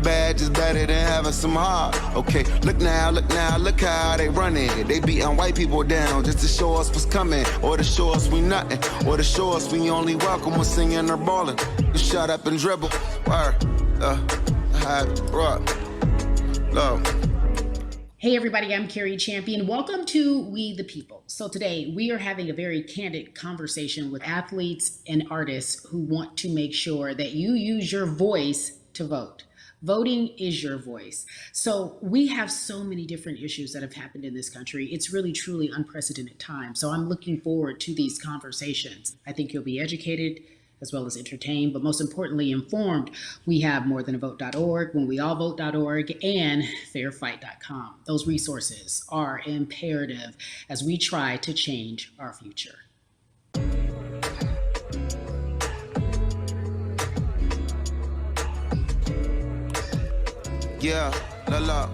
badge is better than having some heart. Okay, look now, look how they running. They beating white people down just to show us what's coming, or to show us we nothing, or to show us we only welcome when singing or balling. You shut up and dribble. Hey everybody, I'm Cari Champion. Welcome to We the People. So today we are having a very candid conversation with athletes and artists who want to make sure that you use your voice to vote. Voting is your voice. So we have so many different issues that have happened in this country. It's really, truly unprecedented time. So I'm looking forward to these conversations. I think you'll be educated as well as entertained, but most importantly, informed. We have morethanavote.org, whenweallvote.org, and fairfight.com. Those resources are imperative as we try to change our future. Yeah, la.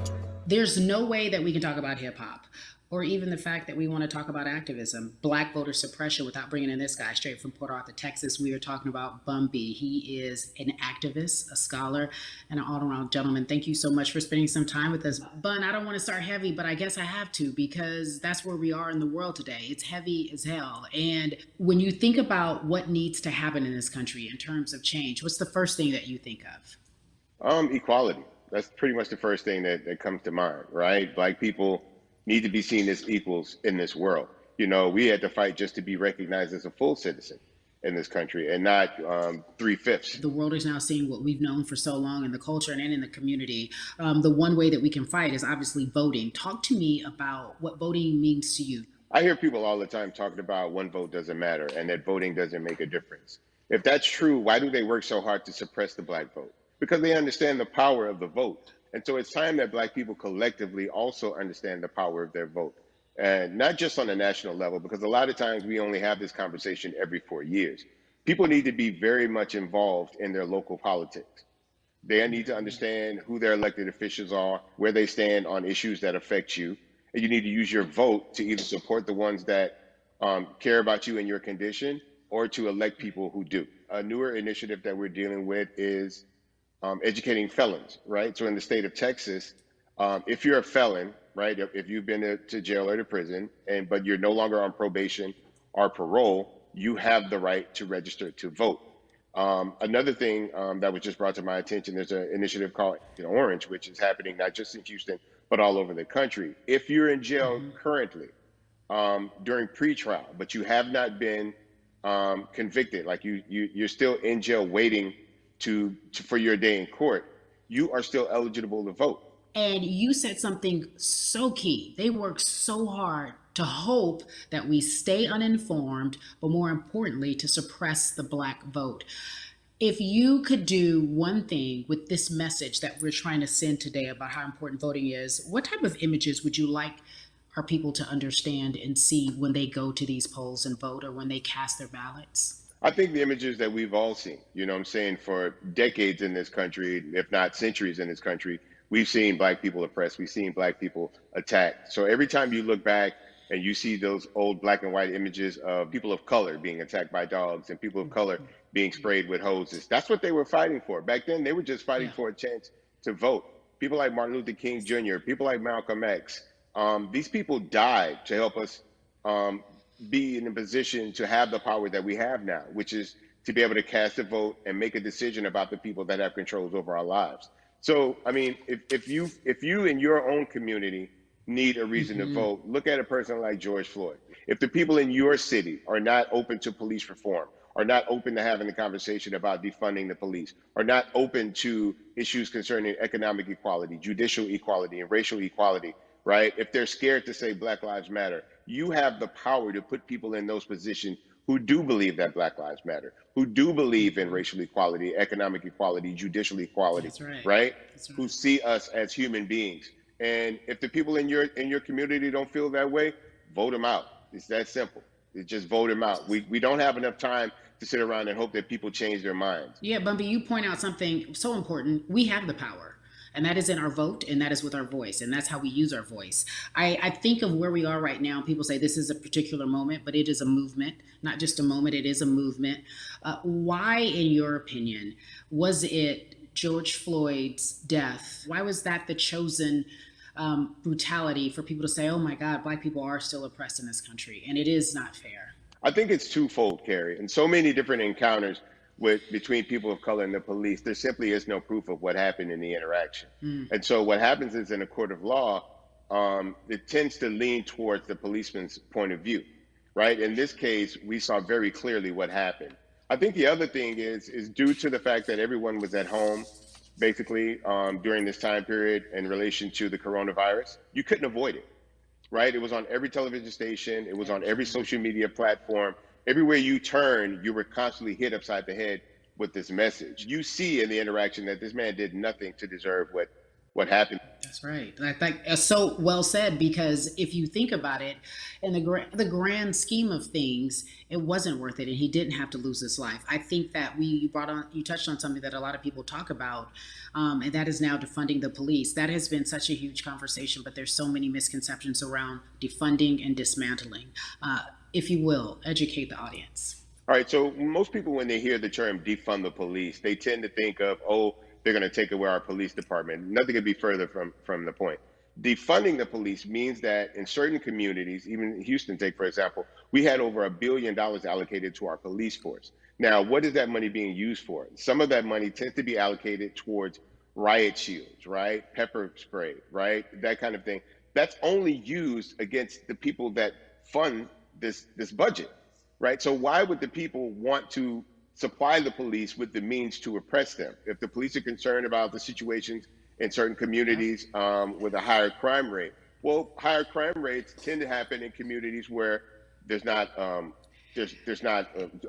There's no way that we can talk about hip hop or even the fact that we want to talk about activism, Black voter suppression, without bringing in this guy straight from Port Arthur, Texas. We are talking about Bun B. He is an activist, a scholar, and an all-around gentleman. Thank you so much for spending some time with us. Bun, I don't want to start heavy, but I guess I have to, because that's where we are in the world today. It's heavy as hell. And when you think about what needs to happen in this country in terms of change, what's the first thing that you think of? Equality. That's pretty much the first thing that comes to mind, right? Black people need to be seen as equals in this world. You know, we had to fight just to be recognized as a full citizen in this country and not 3/5. The world is now seeing what we've known for so long in the culture and in the community. The one way that we can fight is obviously voting. Talk to me about what voting means to you. I hear people all the time talking about one vote doesn't matter and that voting doesn't make a difference. If that's true, why do they work so hard to suppress the Black vote? Because they understand the power of the vote. And so it's time that Black people collectively also understand the power of their vote. And not just on a national level, because a lot of times we only have this conversation every 4 years. People need to be very much involved in their local politics. They need to understand who their elected officials are, where they stand on issues that affect you. And you need to use your vote to either support the ones that care about you and your condition, or to elect people who do. A newer initiative that we're dealing with is educating felons, right? So in the state of Texas, if you're a felon, right, if you've been to jail or to prison, but you're no longer on probation or parole, you have the right to register to vote. Another thing that was just brought to my attention, there's an initiative called Orange, which is happening not just in Houston, but all over the country. If you're in jail currently during pretrial, but you have not been convicted, like you're still in jail waiting for your day in court, you are still eligible to vote. And you said something so key. They work so hard to hope that we stay uninformed, but more importantly, to suppress the Black vote. If you could do one thing with this message that we're trying to send today about how important voting is, what type of images would you like our people to understand and see when they go to these polls and vote, or when they cast their ballots? I think the images that we've all seen, you know what I'm saying, for decades in this country, if not centuries in this country, we've seen Black people oppressed, we've seen Black people attacked. So every time you look back and you see those old black and white images of people of color being attacked by dogs and people of color being sprayed with hoses, that's what they were fighting for. Back then, they were just fighting for a chance to vote. People like Martin Luther King Jr., people like Malcolm X, these people died to help us be in a position to have the power that we have now, which is to be able to cast a vote and make a decision about the people that have controls over our lives. So, I mean, if you in your own community need a reason to vote, look at a person like George Floyd. If the people in your city are not open to police reform, are not open to having a conversation about defunding the police, are not open to issues concerning economic equality, judicial equality, and racial equality, right? If they're scared to say Black Lives Matter, you have the power to put people in those positions who do believe that Black Lives Matter, who do believe in racial equality, economic equality, judicial equality, That's right. right? That's right. Who see us as human beings. And if the people in your community don't feel that way, vote them out. It's that simple. It's just vote them out. We don't have enough time to sit around and hope that people change their minds. Yeah, Bumpy, you point out something so important. We have the power. And that is in our vote, and that is with our voice, and that's how we use our voice. I think of where we are right now. People say this is a particular moment, but it is a movement, not just a moment, it is a movement. Why, in your opinion, was it George Floyd's death, why was that the chosen brutality for people to say, oh my God, Black people are still oppressed in this country, and it is not fair? I think it's twofold, Cari. In so many different encounters between people of color and the police, there simply is no proof of what happened in the interaction. And so what happens is in a court of law, it tends to lean towards the policeman's point of view, right? In this case, we saw very clearly what happened. I think the other thing is due to the fact that everyone was at home, basically, during this time period in relation to the coronavirus, you couldn't avoid it, right? It was on every television station. It was on every social media platform. Everywhere you turn, you were constantly hit upside the head with this message. You see in the interaction that this man did nothing to deserve what happened. That's right. I think so well said, because if you think about it, in the grand scheme of things, it wasn't worth it, and he didn't have to lose his life. I think that you touched on something that a lot of people talk about, and that is now defunding the police. That has been such a huge conversation, but there's so many misconceptions around defunding and dismantling. If you will, educate the audience. All right. So most people, when they hear the term defund the police, they tend to think of, oh, they're going to take away our police department. Nothing could be further from the point. Defunding the police means that in certain communities, even Houston, take for example, we had over $1 billion allocated to our police force. Now, what is that money being used for? Some of that money tends to be allocated towards riot shields, right? Pepper spray, right? That kind of thing. That's only used against the people that fund this budget, right? So why would the people want to supply the police with the means to oppress them? If the police are concerned about the situations in certain communities with a higher crime rate, well, higher crime rates tend to happen in communities where there's not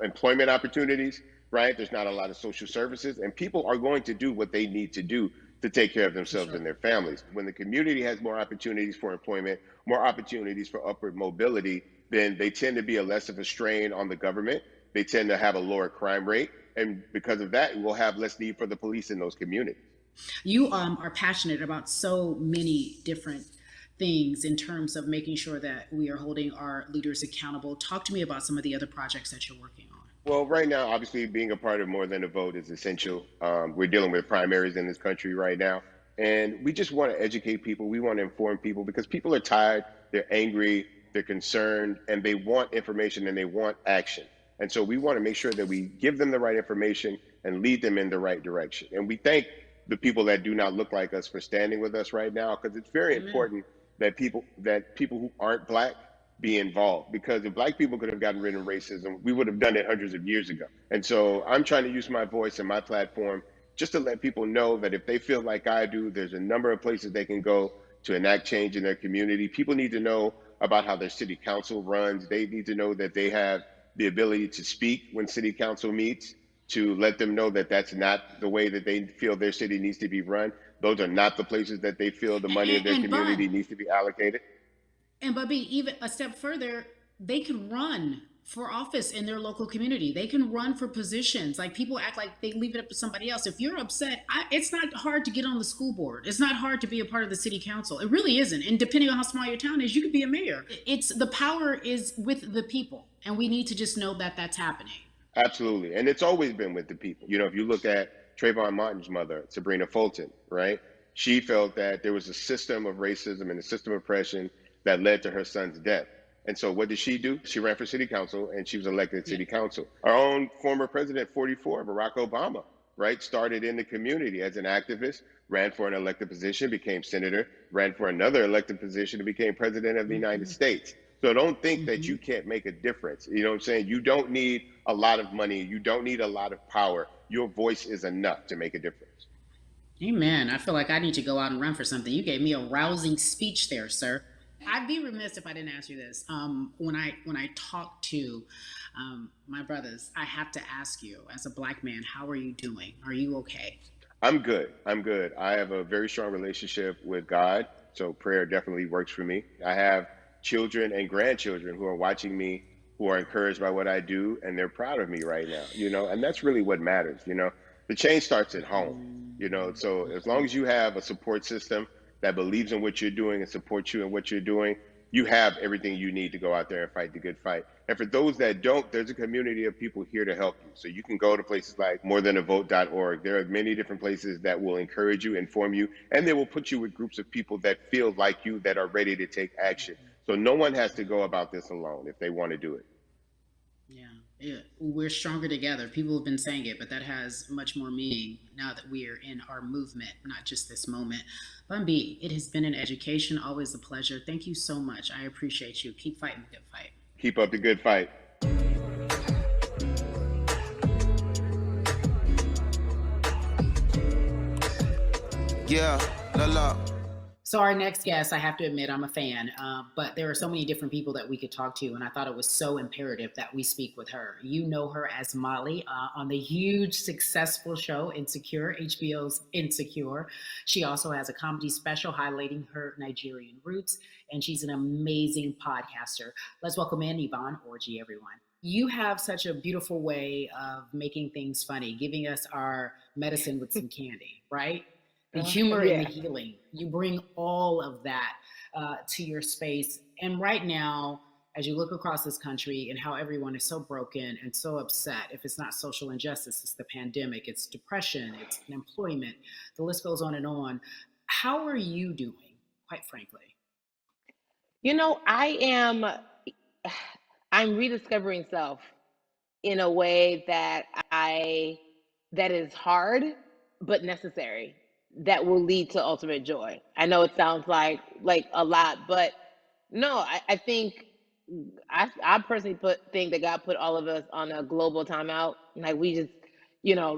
employment opportunities, right? There's not a lot of social services, and people are going to do what they need to do to take care of themselves and their families. When the community has more opportunities for employment, more opportunities for upward mobility, then they tend to be less of a strain on the government. They tend to have a lower crime rate. And because of that, we'll have less need for the police in those communities. You are passionate about so many different things in terms of making sure that we are holding our leaders accountable. Talk to me about some of the other projects that you're working on. Well, right now, obviously, being a part of More Than a Vote is essential. We're dealing with primaries in this country right now. And we just want to educate people. We want to inform people because people are tired, they're angry, they're concerned, and they want information and they want action. And so we want to make sure that we give them the right information and lead them in the right direction. And we thank the people that do not look like us for standing with us right now, because it's very important that people who aren't Black be involved, because if Black people could have gotten rid of racism, we would have done it hundreds of years ago. And so I'm trying to use my voice and my platform just to let people know that if they feel like I do, there's a number of places they can go to enact change in their community. People need to know about how their city council runs. They need to know that they have the ability to speak when city council meets, to let them know that that's not the way that they feel their city needs to be run. Those are not the places that they feel the money of their community needs to be allocated. And Bubby, even a step further, they can run for office in their local community. They can run for positions. Like, people act like they leave it up to somebody else. If you're upset, it's not hard to get on the school board. It's not hard to be a part of the city council. It really isn't. And depending on how small your town is, you could be a mayor. The power is with the people. And we need to just know that that's happening. Absolutely. And it's always been with the people. You know, if you look at Trayvon Martin's mother, Sabrina Fulton, right? She felt that there was a system of racism and a system of oppression that led to her son's death. And so what did she do? She ran for city council and she was elected city council. Our own former president, 44, Barack Obama, right? Started in the community as an activist, ran for an elected position, became senator, ran for another elected position and became president of the United States. So don't think that you can't make a difference. You know what I'm saying? You don't need a lot of money. You don't need a lot of power. Your voice is enough to make a difference. Amen. I feel like I need to go out and run for something. You gave me a rousing speech there, sir. I'd be remiss if I didn't ask you this. When I talk to my brothers, I have to ask you, as a Black man, how are you doing? Are you okay? I'm good. I have a very strong relationship with God, so prayer definitely works for me. I have children and grandchildren who are watching me, who are encouraged by what I do, and they're proud of me right now, you know, and that's really what matters, you know. The change starts at home, you know, so as long as you have a support system that believes in what you're doing and supports you in what you're doing, you have everything you need to go out there and fight the good fight. And for those that don't, there's a community of people here to help you. So you can go to places like morethanavote.org. There are many different places that will encourage you, inform you, and they will put you with groups of people that feel like you, that are ready to take action. So no one has to go about this alone if they want to do it. Yeah, we're stronger together. People have been saying it, but that has much more meaning now that we are in our movement, not just this moment. Bun B, it has been an education, always a pleasure. Thank you so much. I appreciate you. Keep fighting the good fight. Keep up the good fight. Yeah, la la. So our next guest, I have to admit, I'm a fan, but there are so many different people that we could talk to, and I thought it was so imperative that we speak with her. You know her as Molly on the huge, successful show Insecure, HBO's Insecure. She also has a comedy special highlighting her Nigerian roots, and she's an amazing podcaster. Let's welcome in Yvonne Orji, everyone. You have such a beautiful way of making things funny, giving us our medicine with some candy, right? The humor and the healing. You bring all of that to your space. And right now, as you look across this country and how everyone is so broken and so upset, if it's not social injustice, it's the pandemic, it's depression, it's unemployment, the list goes on and on. How are you doing, quite frankly? You know, I'm rediscovering self in a way that is hard, but necessary, that will lead to ultimate joy. I know it sounds like a lot, but no, I think I personally think that God put all of us on a global timeout. Like we just,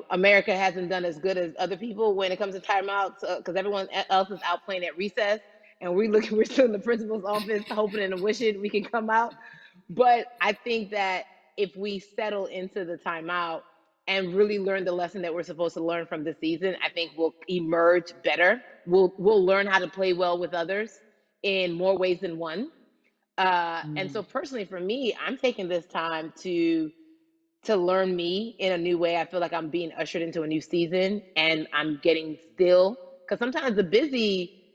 America hasn't done as good as other people when it comes to timeouts because everyone else is out playing at recess, and we're still in the principal's office hoping and wishing we can come out. But I think that if we settle into the timeout and really learn the lesson that we're supposed to learn from this season, I think we'll emerge better. We'll learn how to play well with others in more ways than one. And so personally for me, I'm taking this time to learn me in a new way. I feel like I'm being ushered into a new season, and I'm getting still, because sometimes the busy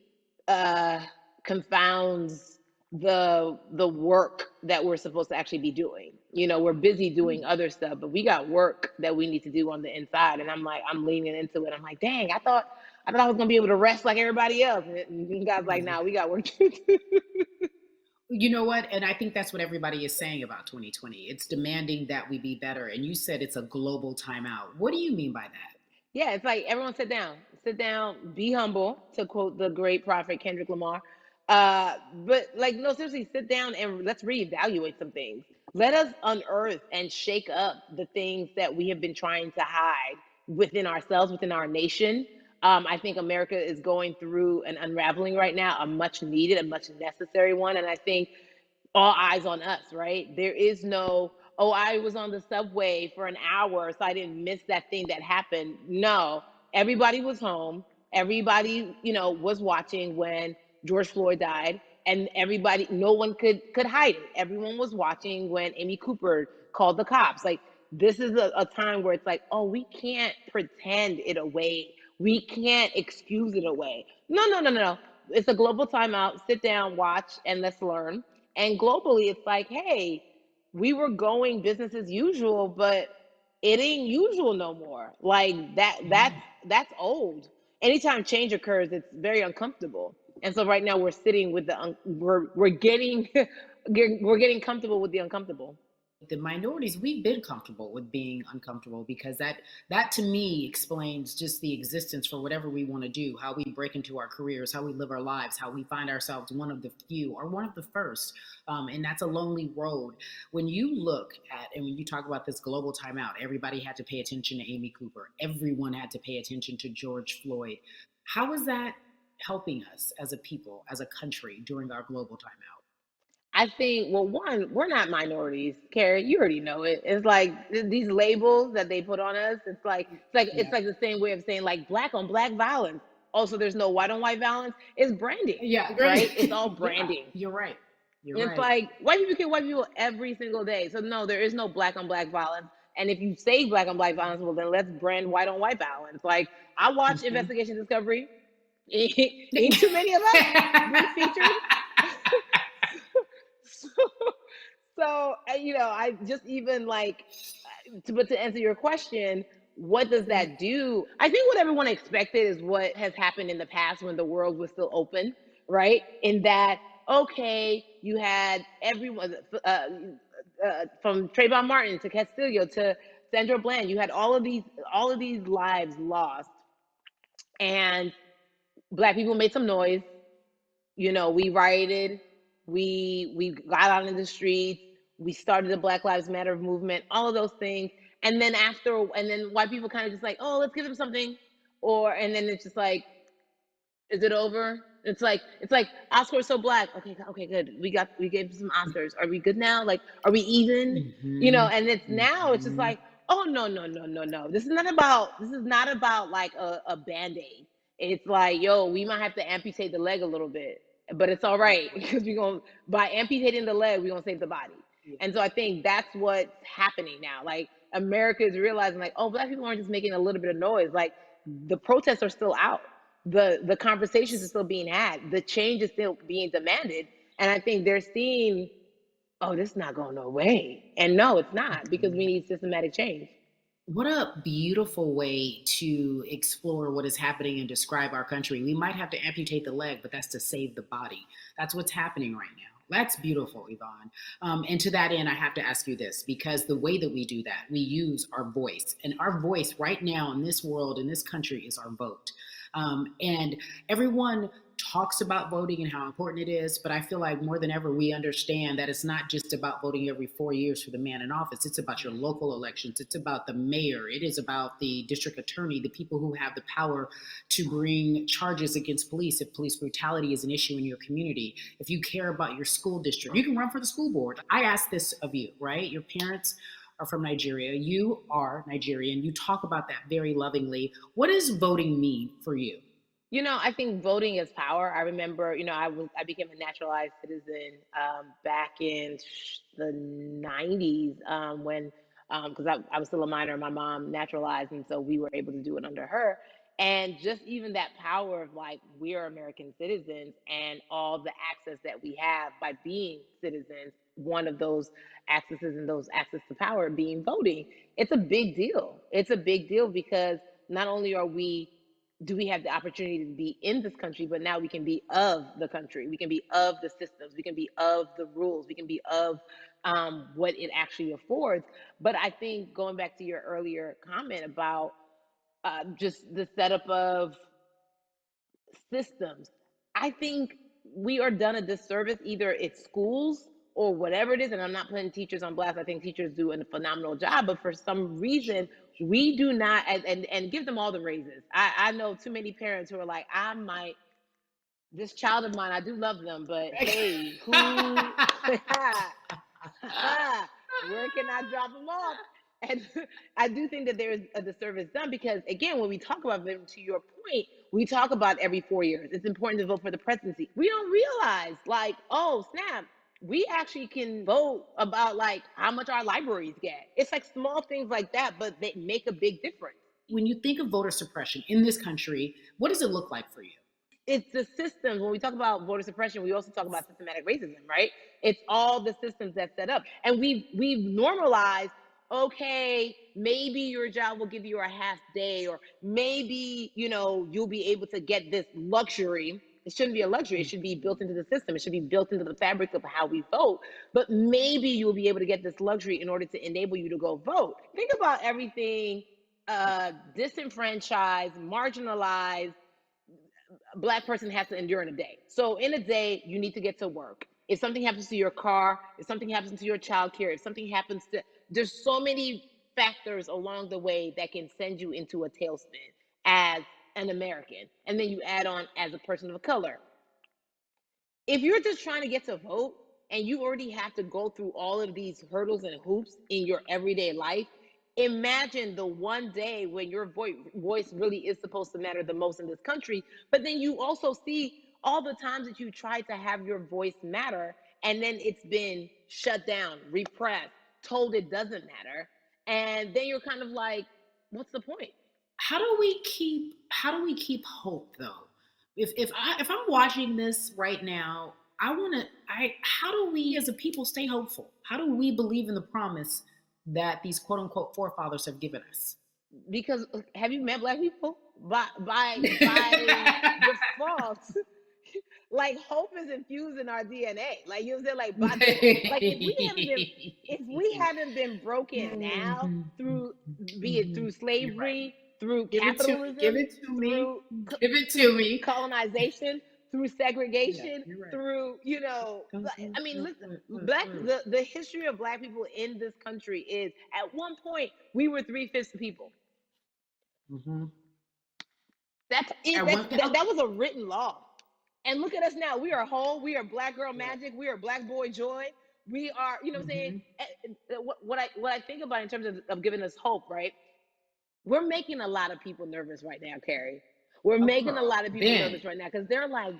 confounds the work that we're supposed to actually be doing. We're busy doing other stuff, but we got work that we need to do on the inside. And I'm leaning into it. I'm like, dang, I thought I was gonna be able to rest like everybody else. And God's like, nah, we got work to do. You know what? And I think that's what everybody is saying about 2020. It's demanding that we be better. And you said it's a global timeout. What do you mean by that? Yeah, it's like everyone sit down, be humble, to quote the great prophet Kendrick Lamar. But no, seriously, sit down and let's reevaluate some things. Let us unearth and shake up the things that we have been trying to hide within ourselves, within our nation. I think America is going through an unraveling right now, a much needed, a much necessary one. And I think all eyes on us, right? There is no, oh, I was on the subway for an hour, so I didn't miss that thing that happened. No, everybody was home. Everybody, was watching when George Floyd died, and no one could hide it. Everyone was watching when Amy Cooper called the cops. Like, this is a time where it's like, oh, we can't pretend it away. We can't excuse it away. No. It's a global timeout. Sit down, watch, and let's learn. And globally, it's like, hey, we were going business as usual, but it ain't usual no more. Like that's old. Anytime change occurs, it's very uncomfortable. And so right now we're sitting with we're getting comfortable with the uncomfortable. The minorities, we've been comfortable with being uncomfortable, because that to me explains just the existence for whatever we want to do, how we break into our careers, how we live our lives, how we find ourselves one of the few or one of the first. And that's a lonely road. When you look at, and when you talk about this global timeout, everybody had to pay attention to Amy Cooper. Everyone had to pay attention to George Floyd. How is that helping us as a people, as a country, during our global timeout? I think, well, one, we're not minorities, Cari. You already know it. It's like these labels that they put on us. It's like the same way of saying like black on black violence. Also, there's no white on white violence. It's branding. Yeah, right. It's all branding. Yeah, you're right. It's like white people kill white people every single day. So no, there is no black on black violence. And if you say black on black violence, well, then let's brand white on white violence. Like, I watch Investigation Discovery. Ain't too many of us being featured. So, I just even like, but to answer your question, what does that do? I think what everyone expected is what has happened in the past when the world was still open, right? In that, okay, you had everyone from Trayvon Martin to Castillo to Sandra Bland, you had all of these lives lost, and Black people made some noise. We rioted, we got out in the streets, we started the Black Lives Matter movement, all of those things. And then white people kind of just like, oh, let's give them something. And then it's just like, is it over? It's like Oscars so Black. Okay, good. We gave some Oscars. Are we good now? Like, are we even? And it's now it's just like, oh, no. This is not about like a band-aid. It's like, yo, we might have to amputate the leg a little bit, but it's all right because by amputating the leg, we're gonna save the body. And so I think that's what's happening now. Like, America is realizing, like, oh, Black people aren't just making a little bit of noise. Like, the protests are still out. The conversations are still being had. The change is still being demanded. And I think they're seeing, oh, this is not going no way. And no, it's not, because we need systematic change. What a beautiful way to explore what is happening and describe our country. We might have to amputate the leg, but that's to save the body. That's what's happening right now. That's beautiful, Yvonne. And to that end, I have to ask you this, because the way that we do that, we use our voice. And our voice right now in this world, in this country, is our vote. And everyone talks about voting and how important it is, but I feel like more than ever, we understand that it's not just about voting every 4 years for the man in office. It's about your local elections. It's about the mayor. It is about the district attorney, the people who have the power to bring charges against police if police brutality is an issue in your community. If you care about your school district, you can run for the school board. I ask this of you, right? Your parents are from Nigeria. You are Nigerian. You talk about that very lovingly. What does voting mean for you? I think voting is power. I remember, I became a naturalized citizen back in the 90s when, because I was still a minor, my mom naturalized, and so we were able to do it under her. And just even that power of, like, we are American citizens and all the access that we have by being citizens, one of those accesses and those access to power being voting, it's a big deal. It's a big deal because not only do we have the opportunity to be in this country, but now we can be of the country. We can be of the systems. We can be of the rules. We can be of what it actually affords. But I think, going back to your earlier comment about just the setup of systems, I think we are done a disservice, either it's schools or whatever it is. And I'm not putting teachers on blast. I think teachers do a phenomenal job, but for some reason, we do not, and give them all the raises. I know too many parents who are like, this child of mine, I do love them, but hey, where can I drop them off? And I do think that there is a disservice done because, again, when we talk about voting, to your point, we talk about every 4 years. It's important to vote for the presidency. We don't realize, like, oh, snap, we actually can vote about, like, how much our libraries get. It's like small things like that, but they make a big difference. When you think of voter suppression in this country, what does it look like for you? It's the systems. When we talk about voter suppression, we also talk about systematic racism, right? It's all the systems that set up. And we've normalized, okay, maybe your job will give you a half day, or maybe, you'll be able to get this luxury. It shouldn't be a luxury. It should be built into the system. It should be built into the fabric of how we vote. But maybe you'll be able to get this luxury in order to enable you to go vote. Think about everything disenfranchised, marginalized Black person has to endure in a day. So in a day, you need to get to work. If something happens to your car, if something happens to your child care, if something happens to, there's so many factors along the way that can send you into a tailspin as an American. And then you add on as a person of color. If you're just trying to get to vote and you already have to go through all of these hurdles and hoops in your everyday life, imagine the one day when your voice really is supposed to matter the most in this country. But then you also see all the times that you tried to have your voice matter, and then it's been shut down, repressed, told it doesn't matter. And then you're kind of like, what's the point? How do we keep hope, though? If I'm watching this right now, how do we as a people stay hopeful? How do we believe in the promise that these quote unquote forefathers have given us? Because have you met black people? By default, like hope is infused in our DNA. Like you know what I'm saying? Like by like if we haven't been broken now through be it through You're right. slavery, through Give it to me. Give capitalism, it to me. through Give it to me. colonization, through Yeah, segregation, you're right. through I mean, listen, the history of black people in this country is at one point we were 3/5 the people. Mm-hmm. That was a written law. And look at us now. We are whole. We are black girl magic. We are black boy joy. We are, you know what I'm saying? What I think about in terms of giving us hope, right? We're making a lot of people nervous right now, Cari. We're making a lot of people nervous right now because they're like,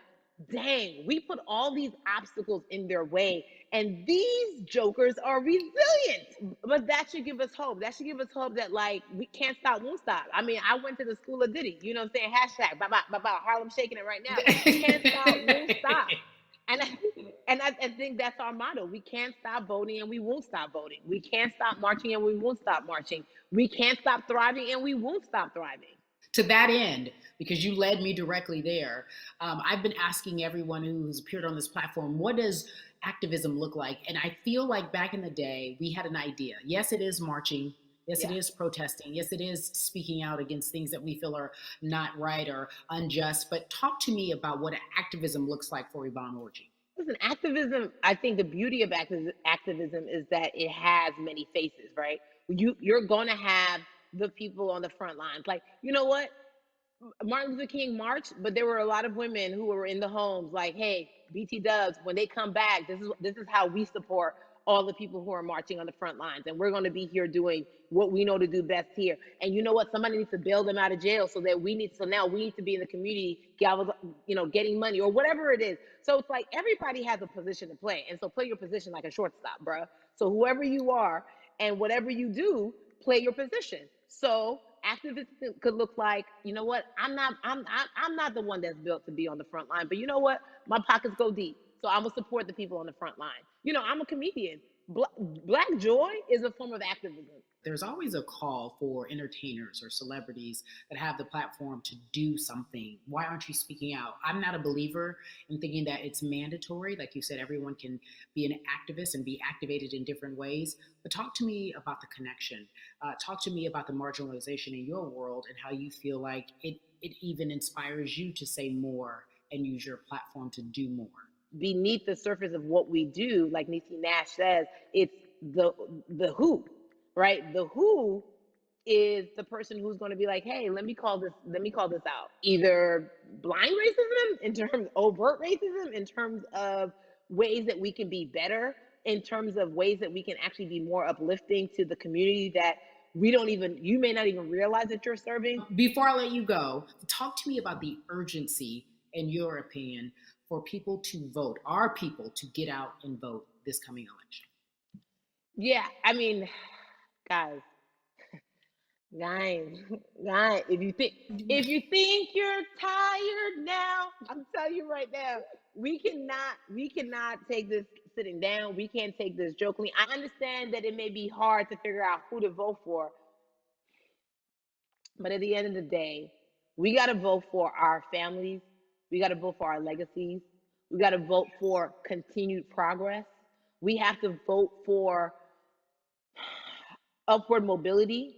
dang, we put all these obstacles in their way, and these jokers are resilient. But that should give us hope. That should give us hope that like we can't stop, won't stop. I mean, I went to the school of Diddy. You know what I'm saying? Hashtag, Harlem shaking it right now. Can't stop, won't stop. And I think that's our motto. We can't stop voting and we won't stop voting. We can't stop marching and we won't stop marching. We can't stop thriving and we won't stop thriving. To that end, because you led me directly there, I've been asking everyone who's appeared on this platform, what does activism look like? And I feel like back in the day, we had an idea. Yes, it is marching. Yes, it is protesting. Yes, it is speaking out against things that we feel are not right or unjust. But talk to me about what activism looks like for Yvonne Orji. Listen, activism, I think the beauty of activism is that it has many faces, right? You're going to have the people on the front lines. Like, you know what? Martin Luther King marched, but there were a lot of women who were in the homes like, hey, BT Dubs, when they come back, this is how we support all the people who are marching on the front lines. And we're going to be here doing what we know to do best here. And you know what? Somebody needs to bail them out of jail so now we need to be in the community, getting money or whatever it is. So it's like everybody has a position to play. And so play your position like a shortstop, bruh. So whoever you are and whatever you do, play your position. So activism could look like, you know what? I'm not the one that's built to be on the front line, but you know what? My pockets go deep. So I'm gonna support the people on the front line. I'm a comedian. Black joy is a form of activism. There's always a call for entertainers or celebrities that have the platform to do something. Why aren't you speaking out? I'm not a believer in thinking that it's mandatory. Like you said, everyone can be an activist and be activated in different ways. But talk to me about the connection. Talk to me about the marginalization in your world and how you feel like it even inspires you to say more and use your platform to do more. Beneath the surface of what we do, like Niecy Nash says, it's the who, right? The who is the person who's going to be like, hey, let me call this out. Either blind racism in terms of overt racism, in terms of ways that we can be better, in terms of ways that we can actually be more uplifting to the community that you may not even realize that you're serving. Before I let you go, talk to me about the urgency, in your opinion, for people to vote, our people to get out and vote this coming election. Yeah, I mean, guys, if you think you're tired now, I'm telling you right now, we cannot take this sitting down. We can't take this jokingly. I understand that it may be hard to figure out who to vote for, but at the end of the day, we got to vote for our families. We got to vote for our legacies. We got to vote for continued progress. We have to vote for upward mobility.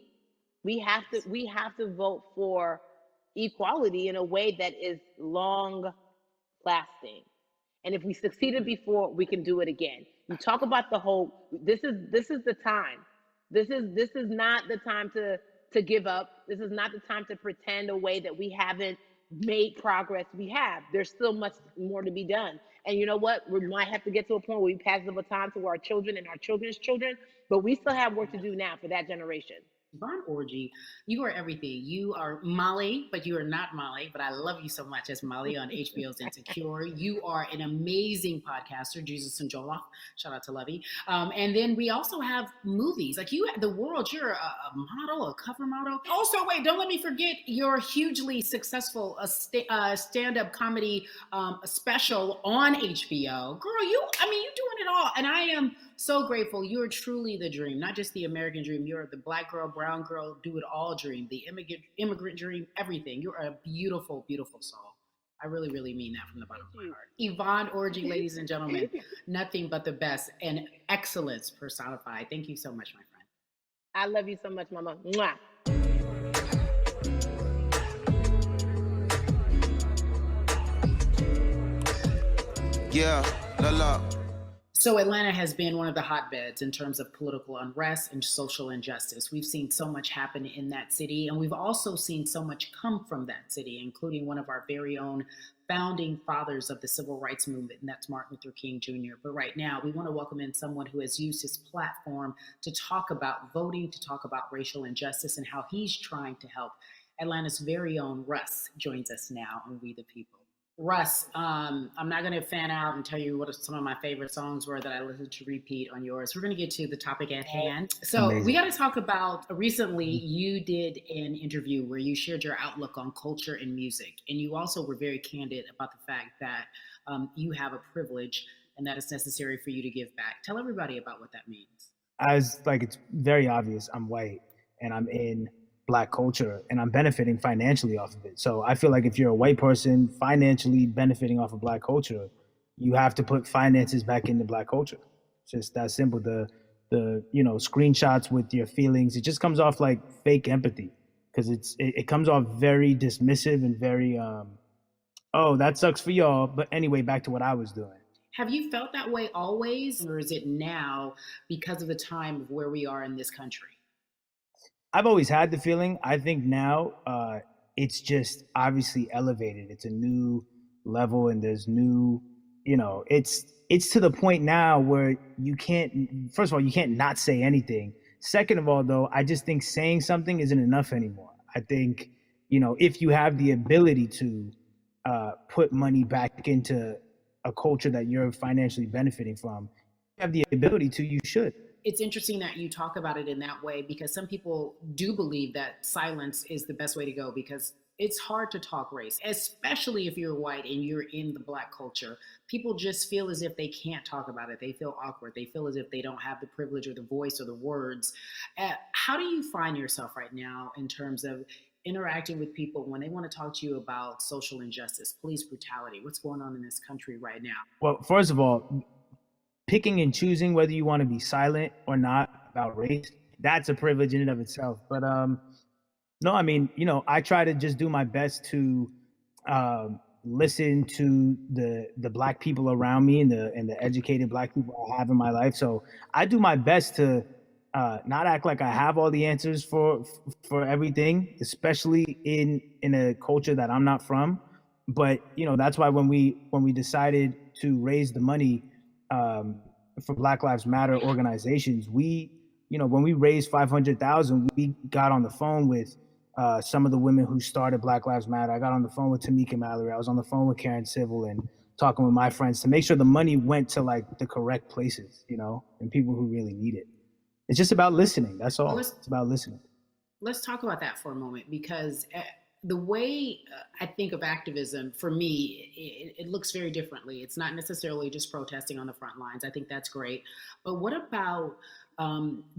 We have to vote for equality in a way that is long lasting. And if we succeeded before, we can do it again. You talk about the hope. This is the time. This is not the time to give up. This is not the time to pretend a way that we haven't made progress. We have. There's still much more to be done. And you know what? We might have to get to a point where we pass the baton to our children and our children's children, but we still have work to do now for that generation. Yvonne Orji, you are everything. You are Molly, but you are not Molly. But I love you so much as Molly on HBO's Insecure. You are an amazing podcaster, Jesus and Joloff. Shout out to Lovey. And then we also have movies. Like you, the world. You're a model, a cover model. Also, wait, don't let me forget your hugely successful stand-up comedy special on HBO. Girl, you're doing it all, and I am so grateful. You are truly the dream, not just the American dream. You're the black girl, brown girl, do it all dream, the immigrant dream, everything. You're a beautiful, beautiful soul. I really, really mean that from the bottom of my heart. Yvonne Orji, ladies and gentlemen, nothing but the best and excellence personified. Thank you so much, my friend. I love you so much, Mama. Mwah. Yeah, la la. So Atlanta has been one of the hotbeds in terms of political unrest and social injustice. We've seen so much happen in that city, and we've also seen so much come from that city, including one of our very own founding fathers of the civil rights movement, and that's Martin Luther King Jr. But right now, we want to welcome in someone who has used his platform to talk about voting, to talk about racial injustice, and how he's trying to help. Atlanta's very own Russ joins us now on We the People. Russ, I'm not going to fan out and tell you what some of my favorite songs were that I listened to repeat on yours. We're going to get to the topic at hand. So we got to talk about, recently you did an interview where you shared your outlook on culture and music. And you also were very candid about the fact that you have a privilege and that it's necessary for you to give back. Tell everybody about what that means. It's very obvious, I'm white and I'm in Black culture and I'm benefiting financially off of it. So I feel like if you're a white person financially benefiting off of Black culture, you have to put finances back into Black culture. It's just that simple. The screenshots with your feelings, it just comes off like fake empathy because it comes off very dismissive and very oh, that sucks for y'all, but anyway, back to what I was doing. Have you felt that way always, or is it now because of the time of where we are in this country? I've always had the feeling. I think now it's just obviously elevated. It's a new level and there's new, it's to the point now where you can't, first of all, you can't not say anything. Second of all, though, I just think saying something isn't enough anymore. I think, if you have the ability to put money back into a culture that you're financially benefiting from, you have the ability to, you should. It's interesting that you talk about it in that way because some people do believe that silence is the best way to go because it's hard to talk race, especially if you're white and you're in the Black culture. People just feel as if they can't talk about it. They feel awkward. They feel as if they don't have the privilege or the voice or the words. How do you find yourself right now in terms of interacting with people when they want to talk to you about social injustice, police brutality? What's going on in this country right now? Well, first of all, picking and choosing whether you want to be silent or not about race, that's a privilege in and of itself. But no, I mean, I try to just do my best to listen to the Black people around me and the educated Black people I have in my life. So I do my best to not act like I have all the answers for everything, especially in a culture that I'm not from. But that's why when we decided to raise the money for Black Lives Matter organizations, when we raised $500,000, we got on the phone with some of the women who started Black Lives Matter. I got on the phone with Tamika Mallory. I was on the phone with Karen Civil and talking with my friends to make sure the money went to like the correct places, and people who really need it. It's just about listening. That's all. It's about listening. Let's talk about that for a moment because the way I think of activism, for me, it looks very differently. It's not necessarily just protesting on the front lines. I think that's great. But what about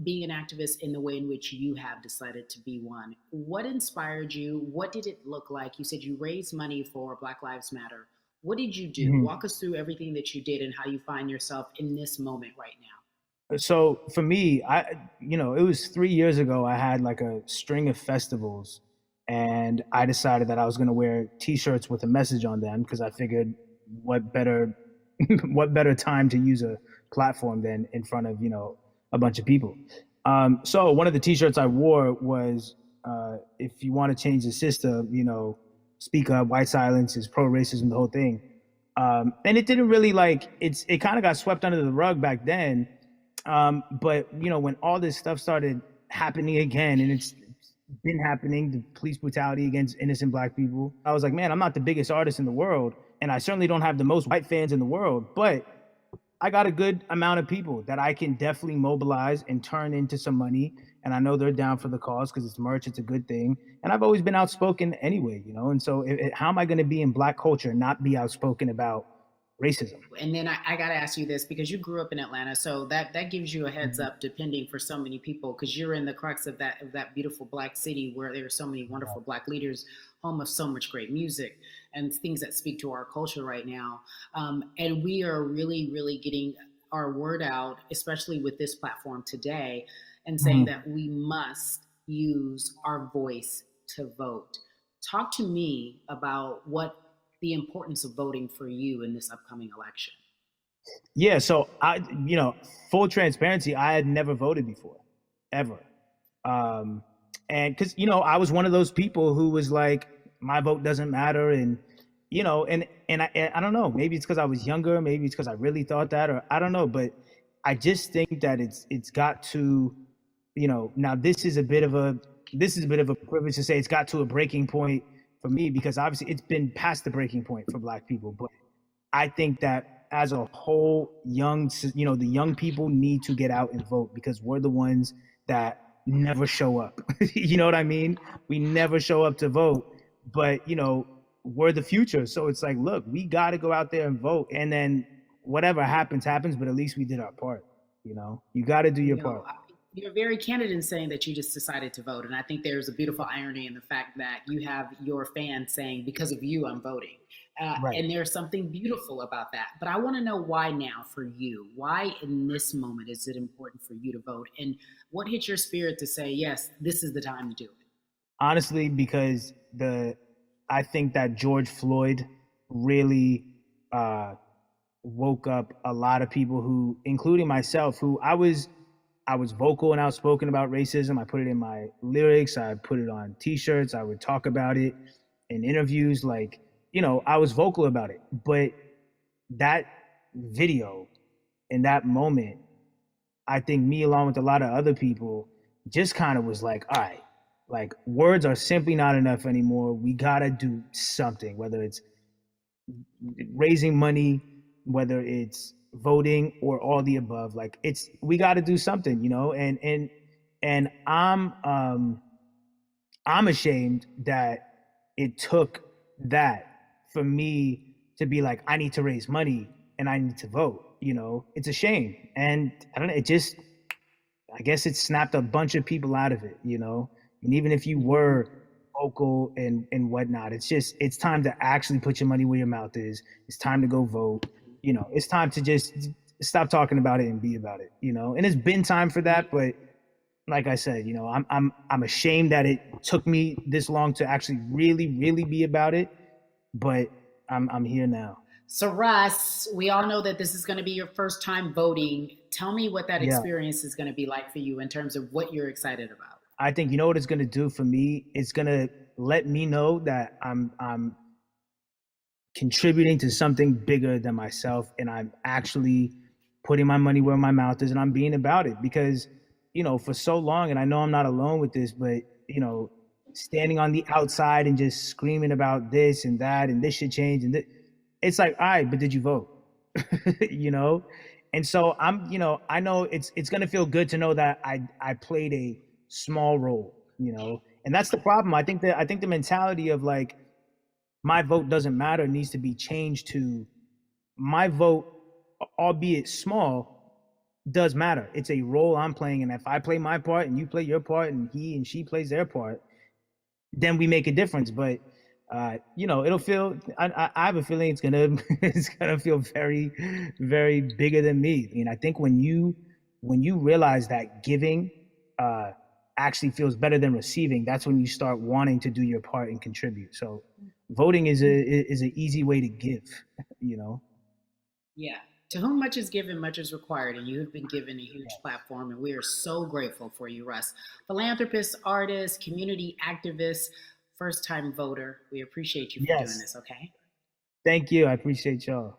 being an activist in the way in which you have decided to be one? What inspired you? What did it look like? You said you raised money for Black Lives Matter. What did you do? Mm-hmm. Walk us through everything that you did and how you find yourself in this moment right now. So for me, it was 3 years ago, I had like a string of festivals. And I decided that I was going to wear T-shirts with a message on them because I figured what better time to use a platform than in front of, a bunch of people. So one of the T-shirts I wore was, if you want to change the system, speak up, white silence is pro-racism, the whole thing. And it didn't really it kind of got swept under the rug back then. But, when all this stuff started happening again, and it's been happening, the police brutality against innocent Black people. I was like, man, I'm not the biggest artist in the world, and I certainly don't have the most white fans in the world, but I got a good amount of people that I can definitely mobilize and turn into some money. And I know they're down for the cause because it's merch, it's a good thing. And I've always been outspoken anyway, you know? And so how am I going to be in Black culture and not be outspoken about racism? And then I got to ask you this, because you grew up in Atlanta, so that gives you a heads up, depending for so many people, because you're in the crux of that beautiful Black city where there are so many wonderful Black leaders, home of so much great music and things that speak to our culture right now. And we are really, really getting our word out, especially with this platform today, and saying that we must use our voice to vote. Talk to me about what the importance of voting for you in this upcoming election. Yeah, so full transparency, I had never voted before, ever. And because, I was one of those people who was like, my vote doesn't matter. And, and I don't know, maybe it's because I was younger, maybe it's because I really thought that, or I don't know, but I just think that it's got to, now this is a bit of a privilege to say it's got to a breaking point for me, because obviously it's been past the breaking point for Black people. But I think that as a whole, the young people need to get out and vote, because we're the ones that never show up. You know what I mean? We never show up to vote, but we're the future. So it's like, look, we got to go out there and vote, and then whatever happens, but at least we did our part. You got to do your part. You're very candid in saying that you just decided to vote. And I think there's a beautiful irony in the fact that you have your fans saying, because of you, I'm voting. Right. And there's something beautiful about that. But I want to know why now for you. Why in this moment is it important for you to vote? And what hit your spirit to say, yes, this is the time to do it? Honestly, because I think that George Floyd really woke up a lot of people who, including myself, who I was vocal and outspoken about racism. I put it in my lyrics. I put it on T-shirts. I would talk about it in interviews. Like, I was vocal about it. But that video in that moment, I think me, along with a lot of other people, just kind of was like, all right, like, words are simply not enough anymore. We got to do something, whether it's raising money, whether it's voting, or all the above. Like, we got to do something, and I'm ashamed that it took that for me to be like, I need to raise money and I need to vote. It's a shame. And I don't know, I guess it snapped a bunch of people out of it, and even if you were vocal and whatnot, it's time to actually put your money where your mouth is. It's time to go vote. It's time to just stop talking about it and be about it, and it's been time for that. But like I said, I'm ashamed that it took me this long to actually really, really be about it. But I'm here now. So Russ, we all know that this is going to be your first time voting. Tell me what that experience is going to be like for you in terms of what you're excited about. I think, what it's going to do for me? It's going to let me know that I'm contributing to something bigger than myself, and I'm actually putting my money where my mouth is, and I'm being about it. Because for so long, and I know I'm not alone with this, but standing on the outside and just screaming about this and that and this should change, and it's like, all right, but did you vote? And so I know it's gonna feel good to know that I played a small role, and that's the problem. I think the mentality of like, my vote doesn't matter needs to be changed to, my vote, albeit small, does matter. It's a role I'm playing, and if I play my part and you play your part and he and she plays their part, then we make a difference. But it'll feel, I have a feeling it's gonna feel very, very bigger than me. I mean, I think when you realize that giving actually feels better than receiving, that's when you start wanting to do your part and contribute. So voting is an easy way to give, Yeah. To whom much is given, much is required, and you have been given a huge platform, and we are so grateful for you, Russ. Philanthropist, artist, community activist, first-time voter. We appreciate you for doing this, okay? Thank you. I appreciate y'all.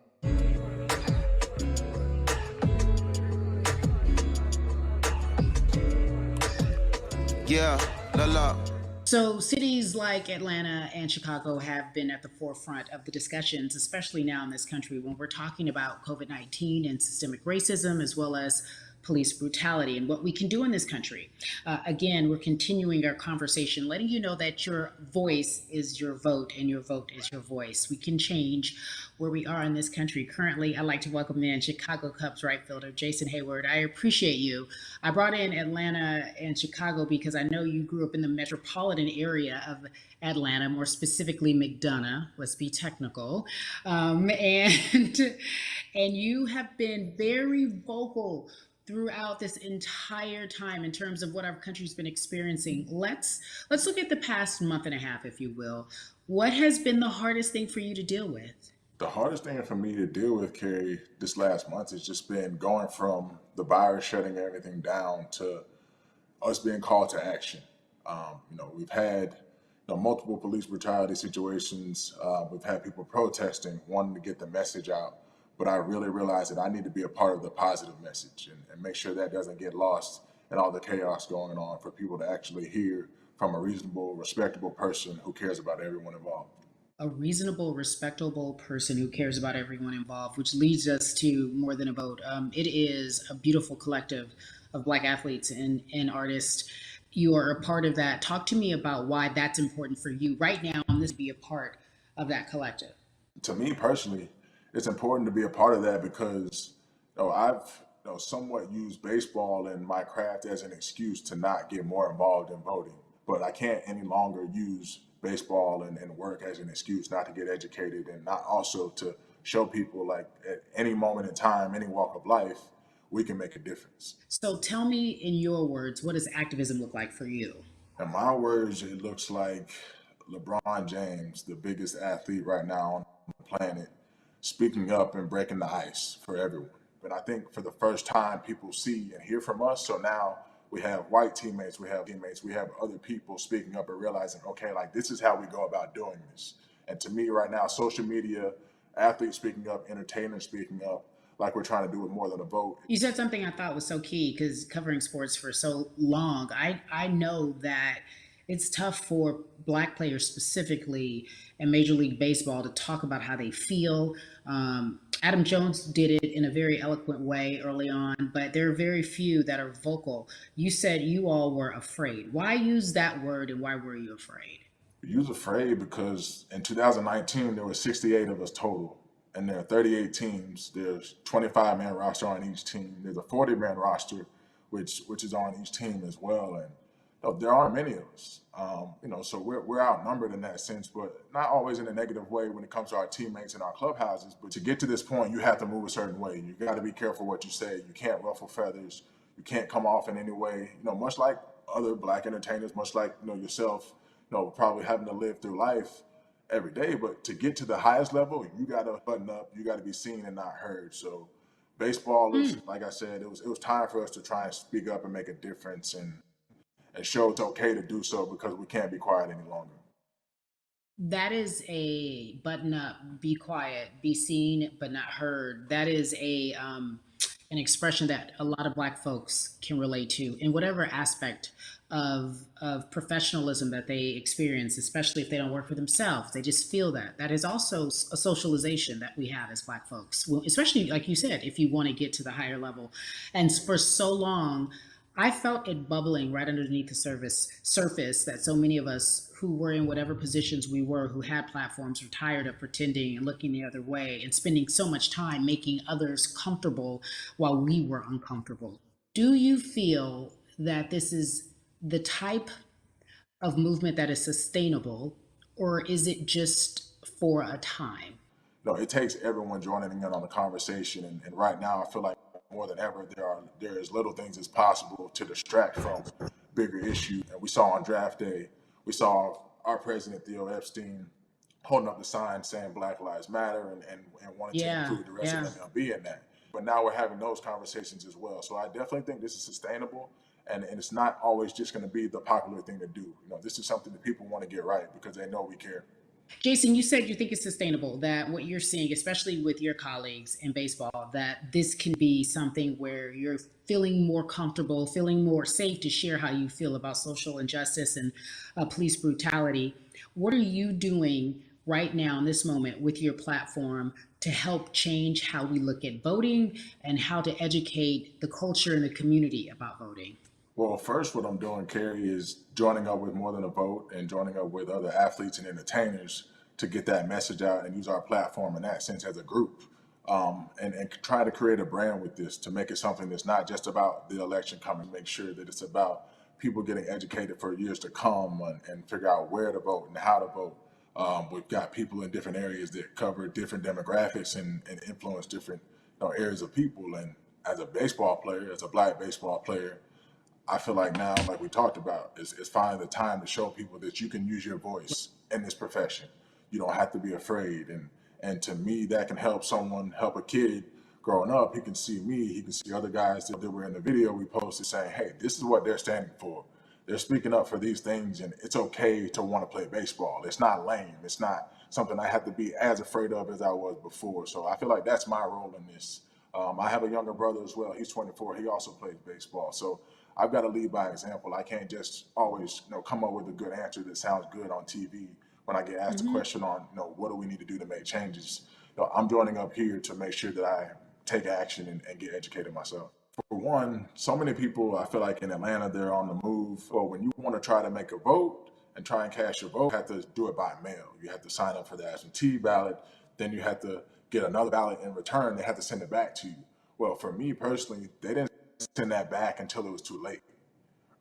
Yeah, la la. So, cities like Atlanta and Chicago have been at the forefront of the discussions, especially now in this country when we're talking about COVID-19 and systemic racism, as well as police brutality and what we can do in this country. Again, we're continuing our conversation, letting you know that your voice is your vote and your vote is your voice. We can change where we are in this country. Currently, I'd like to welcome in Chicago Cubs right fielder Jason Heyward. I appreciate you. I brought in Atlanta and Chicago because I know you grew up in the metropolitan area of Atlanta, more specifically McDonough, let's be technical. And you have been very vocal throughout this entire time in terms of what our country's been experiencing. Let's look at the past month and a half, if you will. What has been the hardest thing for you to deal with? The hardest thing for me to deal with, Cari, this last month has just been going from the virus shutting everything down to us being called to action. We've had multiple police brutality situations. We've had people protesting, wanting to get the message out. But I really realized that I need to be a part of the positive message and make sure that doesn't get lost in all the chaos going on, for people to actually hear from a reasonable, respectable person who cares about everyone involved. A reasonable, respectable person who cares about everyone involved, which leads us to More Than a Vote. It is a beautiful collective of Black athletes and artists. You are a part of that. Talk to me about why that's important for you right now, and this be a part of that collective. To me personally, it's important to be a part of that because I've somewhat used baseball and my craft as an excuse to not get more involved in voting. But I can't any longer use baseball and work as an excuse not to get educated, and not also to show people, like, at any moment in time, any walk of life, we can make a difference. So tell me in your words, what does activism look like for you? In my words, it looks like LeBron James, the biggest athlete right now on the planet, speaking up and breaking the ice for everyone. But I think for the first time, people see and hear from us. So now we have white teammates, we have other people speaking up and realizing, okay, like, this is how we go about doing this. And to me right now, social media, athletes speaking up, entertainers speaking up, like we're trying to do with More Than a Vote. You said something I thought was so key, because covering sports for so long, I know that it's tough for Black players specifically in Major League Baseball to talk about how they feel. Adam Jones did it in a very eloquent way early on, but there are very few that are vocal. You said you all were afraid. Why use that word, and why were you afraid? We was afraid because in 2019, there were 68 of us total. And there are 38 teams. There's 25-man roster on each team. There's a 40-man roster, which is on each team as well. And there aren't many of us. So we're outnumbered in that sense, but not always in a negative way when it comes to our teammates and our clubhouses. But to get to this point, you have to move a certain way. You got to be careful what you say. You can't ruffle feathers. You can't come off in any way. Much like other Black entertainers, much like yourself, probably having to live through life every day. But to get to the highest level, you got to button up. You got to be seen and not heard. So baseball is, like I said, it was time for us to try and speak up and make a difference and show it's okay to do so, because we can't be quiet any longer. That is a button up, be quiet, be seen but not heard. That is an expression that a lot of Black folks can relate to in whatever aspect of professionalism that they experience, especially if they don't work for themselves. They just feel that. That is also a socialization that we have as Black folks, well, especially, like you said, if you want to get to the higher level. And for so long, I felt it bubbling right underneath the surface that so many of us who were in whatever positions we were, who had platforms, were tired of pretending and looking the other way and spending so much time making others comfortable while we were uncomfortable. Do you feel that this is the type of movement that is sustainable, or is it just for a time? No, it takes everyone joining in on the conversation. And right now, I feel like more than ever, there is little things as possible to distract from bigger issues. And we saw on draft day, we saw our president, Theo Epstein, holding up the sign saying Black Lives Matter and wanting to include the rest of MLB in that. But now we're having those conversations as well. So I definitely think this is sustainable, and it's not always just going to be the popular thing to do. This is something that people want to get right because they know we care. Jason, you said you think it's sustainable, that what you're seeing, especially with your colleagues in baseball, that this can be something where you're feeling more comfortable, feeling more safe to share how you feel about social injustice and police brutality. What are you doing right now in this moment with your platform to help change how we look at voting and how to educate the culture and the community about voting? Well, first, what I'm doing, Cari, is joining up with More Than a Vote and joining up with other athletes and entertainers to get that message out and use our platform in that sense as a group. And try to create a brand with this to make it something that's not just about the election coming, make sure that it's about people getting educated for years to come and figure out where to vote and how to vote. We've got people in different areas that cover different demographics and influence different areas of people. And as a baseball player, as a Black baseball player, I feel like now, like we talked about, is finding the time to show people that you can use your voice in this profession. You don't have to be afraid. And to me, that can help someone, help a kid growing up. He can see me, he can see other guys that were in the video we posted saying, hey, this is what they're standing for. They're speaking up for these things, and it's okay to want to play baseball. It's not lame. It's not something I have to be as afraid of as I was before. So I feel like that's my role in this. I have a younger brother as well. He's 24. He also plays baseball. So I've got to lead by example. I can't just always, come up with a good answer that sounds good on TV when I get asked a question on, what do we need to do to make changes. I'm joining up here to make sure that I take action and get educated myself. For one, so many people, I feel like in Atlanta, they're on the move. Or when you want to try to make a vote and try and cast your vote, you have to do it by mail. You have to sign up for the absentee ballot. Then you have to get another ballot in return. They have to send it back to you. Well, for me personally, they didn't send that back until it was too late,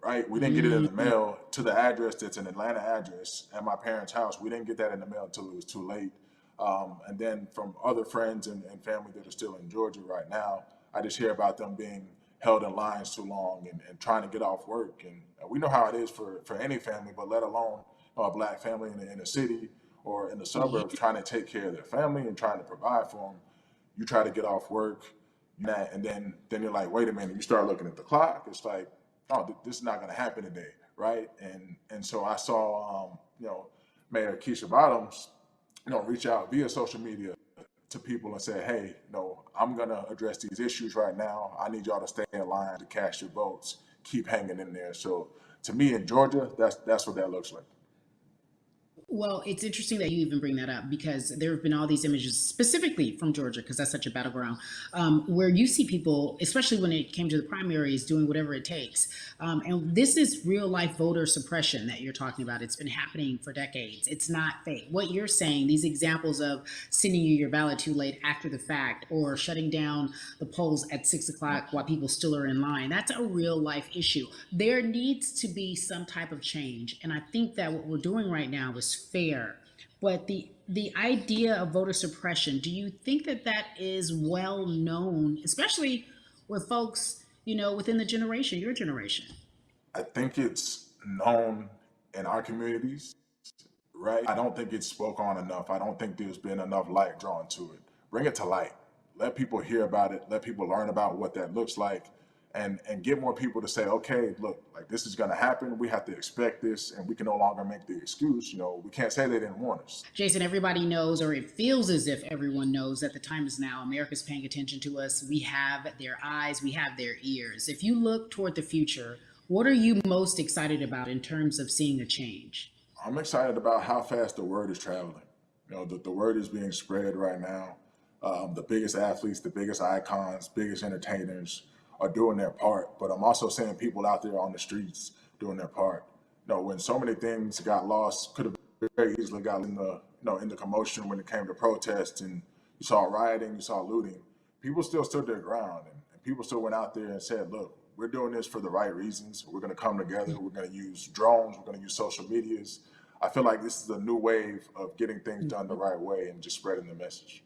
right? We didn't get it in the mail to the address that's an Atlanta address at my parents' house. We didn't get that in the mail until it was too late. And then from other friends and family that are still in Georgia right now, I just hear about them being held in lines too long and trying to get off work. And we know how it is for any family, but let alone a Black family in a city or in the suburbs trying to take care of their family and trying to provide for them. You try to get off work, and then you're like, wait a minute, you start looking at the clock. It's like, oh, this is not going to happen today, right? And so I saw, Mayor Keisha Bottoms, reach out via social media to people and say, hey, I'm going to address these issues right now. I need y'all to stay in line to cast your votes. Keep hanging in there. So to me in Georgia, that's what that looks like. Well, it's interesting that you even bring that up because there have been all these images specifically from Georgia, because that's such a battleground, where you see people, especially when it came to the primaries, doing whatever it takes. And this is real life voter suppression that you're talking about. It's been happening for decades. It's not fake. What you're saying, these examples of sending you your ballot too late after the fact or shutting down the polls at 6 o'clock while people still are in line, that's a real life issue. There needs to be some type of change. And I think that what we're doing right now is fair. But the idea of voter suppression, do you think that is well known, especially with folks, within the generation, your generation? I think it's known in our communities, right? I don't think it's spoke on enough. I don't think there's been enough light drawn to it. Bring it to light. Let people hear about it. Let people learn about what that looks like. And get more people to say, okay, look, like this is going to happen. We have to expect this, and we can no longer make the excuse. We can't say they didn't warn us. Jason, everybody knows, or it feels as if everyone knows that the time is now. America's paying attention to us. We have their eyes. We have their ears. If you look toward the future, what are you most excited about in terms of seeing a change? I'm excited about how fast the word is traveling. The word is being spread right now. The biggest athletes, the biggest icons, biggest entertainers are doing their part, but I'm also seeing people out there on the streets doing their part. When so many things got lost, could have very easily got in the commotion when it came to protests, and you saw rioting, you saw looting. People still stood their ground, and people still went out there and said, look, we're doing this for the right reasons. We're going to come together. We're going to use drones. We're going to use social medias. I feel like this is a new wave of getting things done the right way and just spreading the message.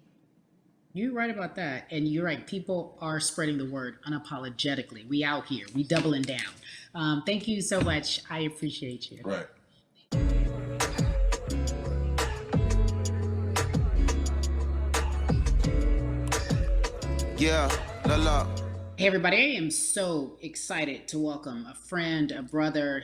You're right about that. And you're right. People are spreading the word unapologetically. We out here. We doubling down. Thank you so much. I appreciate you. Right. Yeah, la. Hey, everybody. I am so excited to welcome a friend, a brother,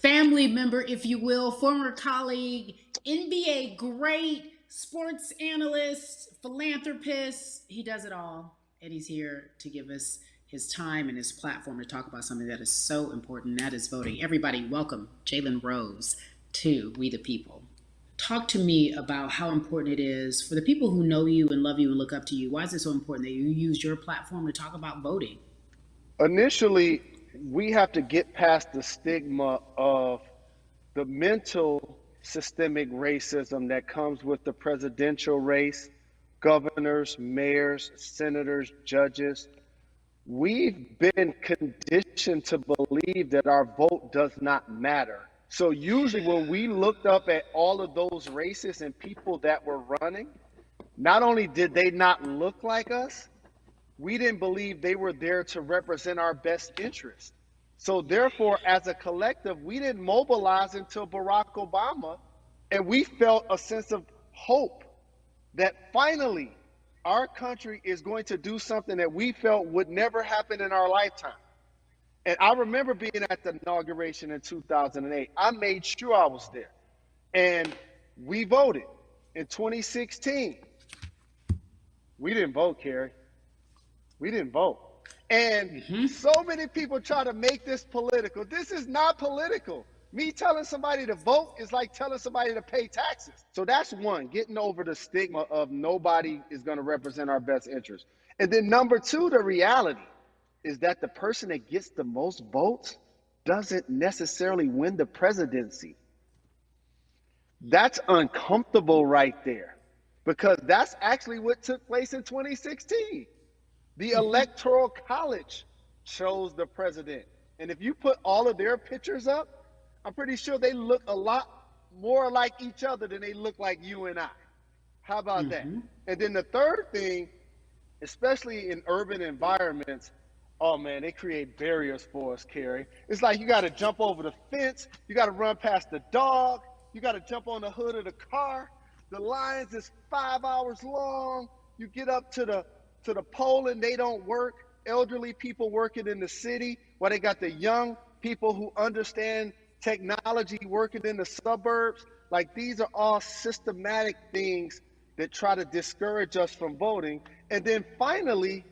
family member, if you will, former colleague NBA great, sports analyst, philanthropist. He does it all. And he's here to give us his time and his platform to talk about something that is so important, and that is voting. Everybody, welcome Jalen Rose to We the People. Talk to me about how important it is for the people who know you and love you and look up to you. Why is it so important that you use your platform to talk about voting? Initially, we have to get past the stigma of the mental systemic racism that comes with the presidential race, governors, mayors, senators, judges. We've been conditioned to believe that our vote does not matter. So usually when we looked up at all of those races and people that were running, not only did they not look like us, we didn't believe they were there to represent our best interest. So therefore, as a collective, we didn't mobilize until Barack Obama, and we felt a sense of hope that finally our country is going to do something that we felt would never happen in our lifetime. And I remember being at the inauguration in 2008. I made sure I was there. And we voted. In 2016, we didn't vote, Cari. We didn't vote. And so many people try to make this political. This is not political. Me telling somebody to vote is like telling somebody to pay taxes. So that's one, getting over the stigma of nobody is going to represent our best interest. And then number two, the reality is that the person that gets the most votes doesn't necessarily win the presidency. That's uncomfortable right there, because that's actually what took place in 2016. The Electoral College chose the president. And if you put all of their pictures up, I'm pretty sure they look a lot more like each other than they look like you and I. How about that? And then the third thing, especially in urban environments, oh man, they create barriers for us, Cari. It's like you got to jump over the fence, you got to run past the dog, you got to jump on the hood of the car. The lines is 5 hours long. You get up to the poll and they don't work. Elderly people working in the city, while they got the young people who understand technology working in the suburbs. Like, these are all systematic things that try to discourage us from voting. And then finally,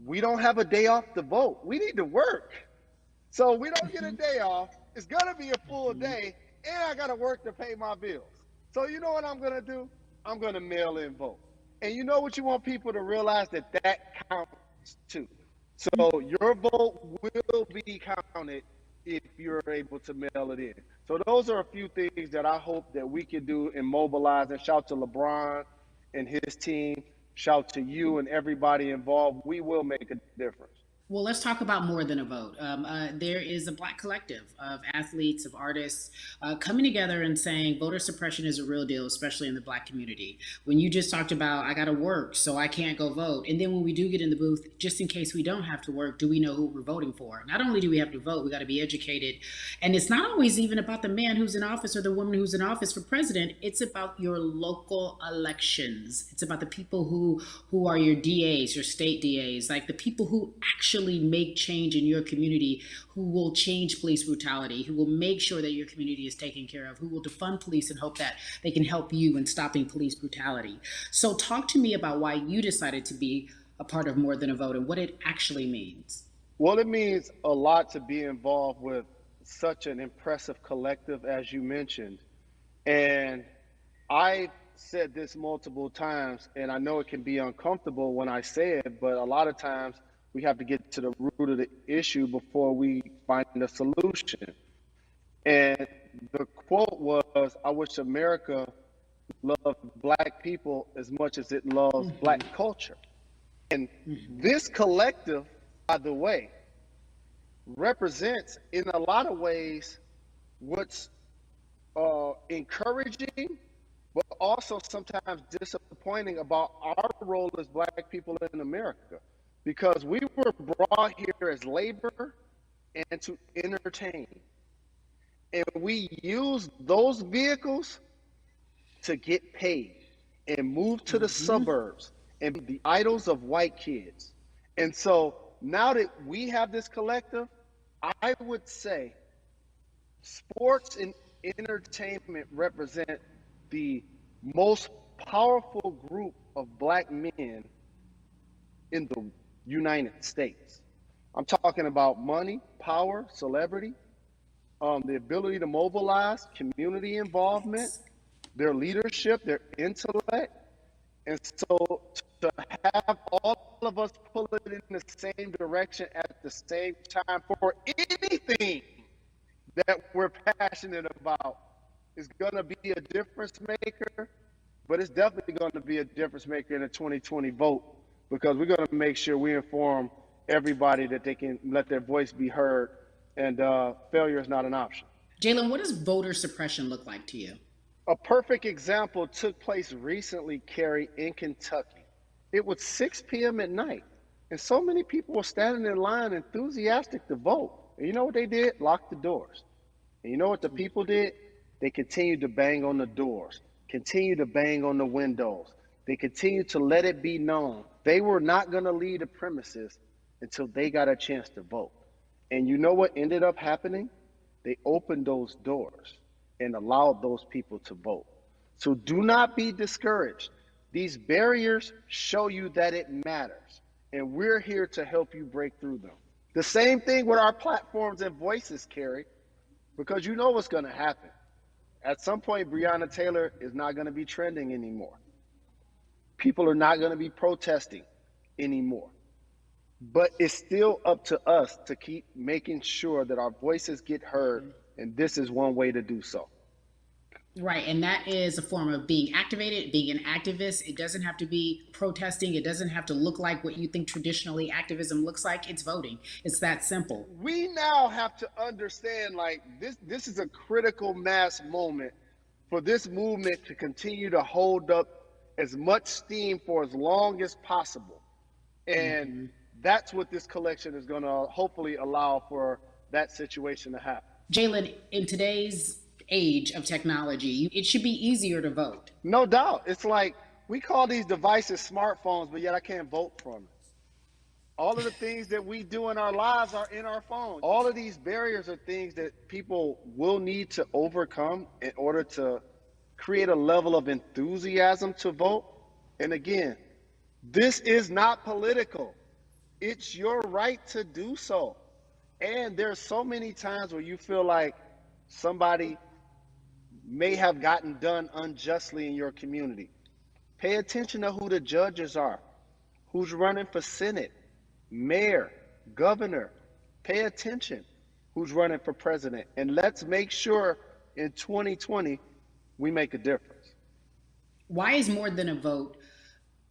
we don't have a day off to vote. We need to work. So we don't get a day off. It's gonna be a full day, and I gotta work to pay my bills. So you know what I'm gonna do? I'm gonna mail in vote. And you know what you want people to realize, that counts too. So your vote will be counted if you're able to mail it in. So those are a few things that I hope that we can do and mobilize. And shout to LeBron and his team. Shout to you and everybody involved. We will make a difference. Well, let's talk about more than a vote. There is a Black collective of athletes, of artists coming together and saying voter suppression is a real deal, especially in the Black community. When you just talked about, I got to work, so I can't go vote. And then when we do get in the booth, just in case we don't have to work, do we know who we're voting for? Not only do we have to vote, we got to be educated. And it's not always even about the man who's in office or the woman who's in office for president. It's about your local elections. It's about the people who are your DAs, your state DAs, like the people who actually make change in your community, who will change police brutality, who will make sure that your community is taken care of, who will defund police and hope that they can help you in stopping police brutality. So talk to me about why you decided to be a part of More Than a Vote and what it actually means. Well, it means a lot to be involved with such an impressive collective, as you mentioned. And I said this multiple times, and I know it can be uncomfortable when I say it, but a lot of times we have to get to the root of the issue before we find a solution. And the quote was, I wish America loved Black people as much as it loves Black culture. And this collective, by the way, represents in a lot of ways what's encouraging, but also sometimes disappointing about our role as Black people in America. Because we were brought here as labor and to entertain. And we use those vehicles to get paid and move to the suburbs and be the idols of white kids. And so now that we have this collective, I would say sports and entertainment represent the most powerful group of black men in the United States. I'm talking about money, power, celebrity, the ability to mobilize, community involvement, their leadership, their intellect. And so to have all of us pull it in the same direction at the same time for anything that we're passionate about is going to be a difference maker, but it's definitely going to be a difference maker in the 2020 vote, because we're going to make sure we inform everybody that they can let their voice be heard, and failure is not an option. Jalen, what does voter suppression look like to you? A perfect example took place recently, Cari, in Kentucky. It was 6 p.m. at night, and so many people were standing in line enthusiastic to vote. And you know what they did? Locked the doors. And you know what the people did? They continued to bang on the doors, continued to bang on the windows. They continued to let it be known they were not going to leave the premises until they got a chance to vote. And you know what ended up happening? They opened those doors and allowed those people to vote. So do not be discouraged. These barriers show you that it matters, and we're here to help you break through them. The same thing with our platforms and voices, Cari, because you know what's going to happen. At some point, Breonna Taylor is not going to be trending anymore. People are not going to be protesting anymore. But it's still up to us to keep making sure that our voices get heard, and this is one way to do so. Right, and that is a form of being activated, being an activist. It doesn't have to be protesting. It doesn't have to look like what you think traditionally activism looks like. It's voting. It's that simple. We now have to understand, like, this is a critical mass moment for this movement to continue to hold up as much steam for as long as possible. And that's what this collection is going to hopefully allow for that situation to happen. Jalen, in today's age of technology, it should be easier to vote. No doubt. It's like we call these devices smartphones, but yet I can't vote from it. All of the things that we do in our lives are in our phone. All of these barriers are things that people will need to overcome in order to create a level of enthusiasm to vote. And again, this is not political. It's your right to do so. And there's so many times where you feel like somebody may have gotten done unjustly in your community. Pay attention to who the judges are, who's running for Senate, mayor, governor. Pay attention who's running for president. And let's make sure in 2020 we make a difference. Why is more than a vote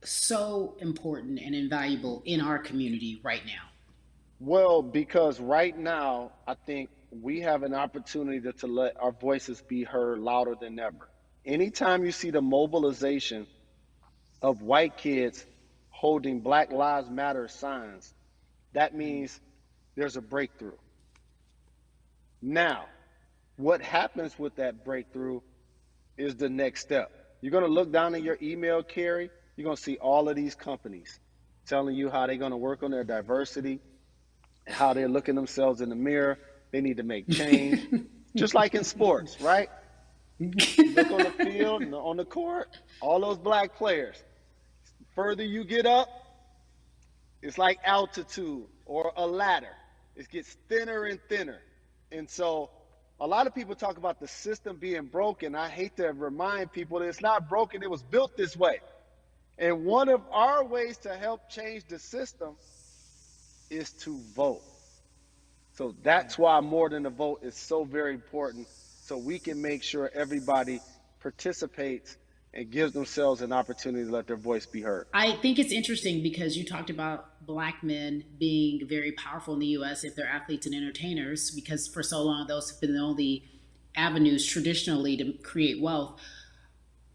so important and invaluable in our community right now? Well, because right now, I think we have an opportunity to let our voices be heard louder than ever. Anytime you see the mobilization of white kids holding Black Lives Matter signs, that means there's a breakthrough. Now, what happens with that breakthrough is the next step. You're going to look down in your email, Cari, you're going to see all of these companies telling you how they're going to work on their diversity, how they're looking themselves in the mirror. They need to make change, just like in sports, right? Look on the field, on the court, all those black players. The further you get up, it's like altitude or a ladder. It gets thinner and thinner. And so a lot of people talk about the system being broken. I hate to remind people that it's not broken. It was built this way. And one of our ways to help change the system is to vote. So that's why more than a vote is so very important, so we can make sure everybody participates and gives themselves an opportunity to let their voice be heard. I think it's interesting because you talked about Black men being very powerful in the U.S. if they're athletes and entertainers, because for so long those have been the only avenues traditionally to create wealth.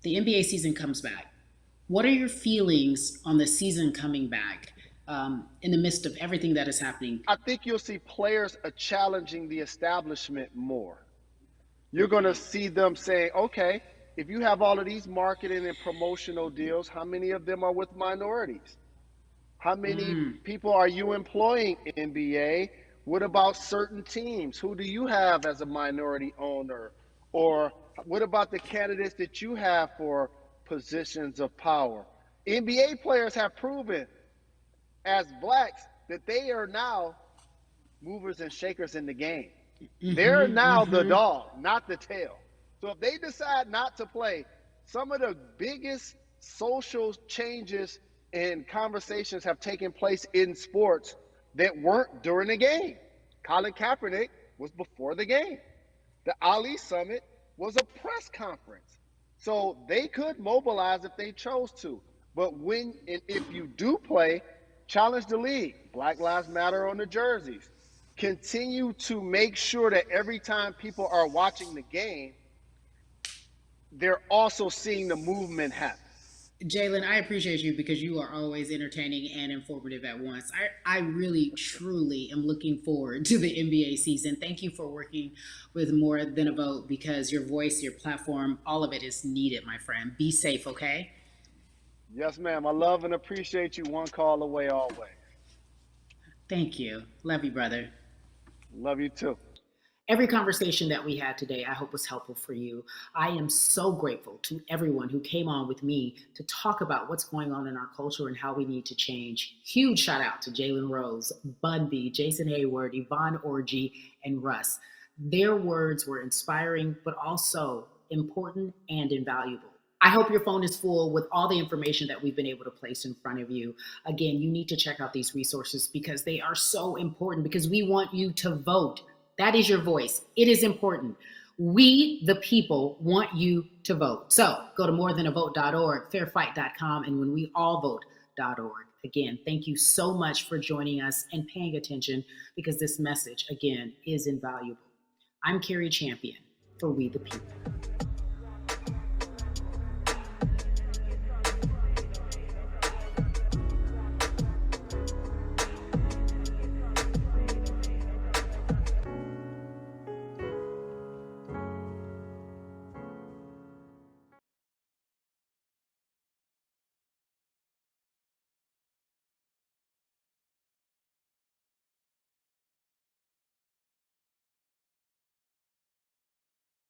The NBA season comes back. What are your feelings on the season coming back? In the midst of everything that is happening? I think you'll see players challenging the establishment more. You're going to see them saying, okay, if you have all of these marketing and promotional deals, how many of them are with minorities? How many people are you employing, NBA? What about certain teams? Who do you have as a minority owner Or what about the candidates that you have for positions of power? NBA players have proven as blacks that they are now movers and shakers in the game. They're now the dog, not the tail. So if they decide not to play, some of the biggest social changes and conversations have taken place in sports that weren't during the game. Colin Kaepernick was before the game. The Ali Summit was a press conference. So they could mobilize if they chose to. But if you do play, challenge the league. Black Lives Matter on the jerseys. Continue to make sure that every time people are watching the game, they're also seeing the movement happen. Jalen, I appreciate you because you are always entertaining and informative at once. I really, truly am looking forward to the NBA season. Thank you for working with More Than a Vote because your voice, your platform, all of it is needed, my friend. Be safe, okay? Yes, ma'am. I love and appreciate you. One call away always. Thank you. Love you, brother. Love you too. Every conversation that we had today, I hope was helpful for you. I am so grateful to everyone who came on with me to talk about what's going on in our culture and how we need to change. Huge shout out to Jalen Rose, Bun B, Jason Heyward, Yvonne Orji, and Russ. Their words were inspiring, but also important and invaluable. I hope your phone is full with all the information that we've been able to place in front of you. Again, you need to check out these resources because they are so important because we want you to vote. That is your voice. It is important. We, the people, want you to vote. So go to morethanavote.org, fairfight.com, and whenweallvote.org. Again, thank you so much for joining us and paying attention because this message, again, is invaluable. I'm Cari Champion for We the People.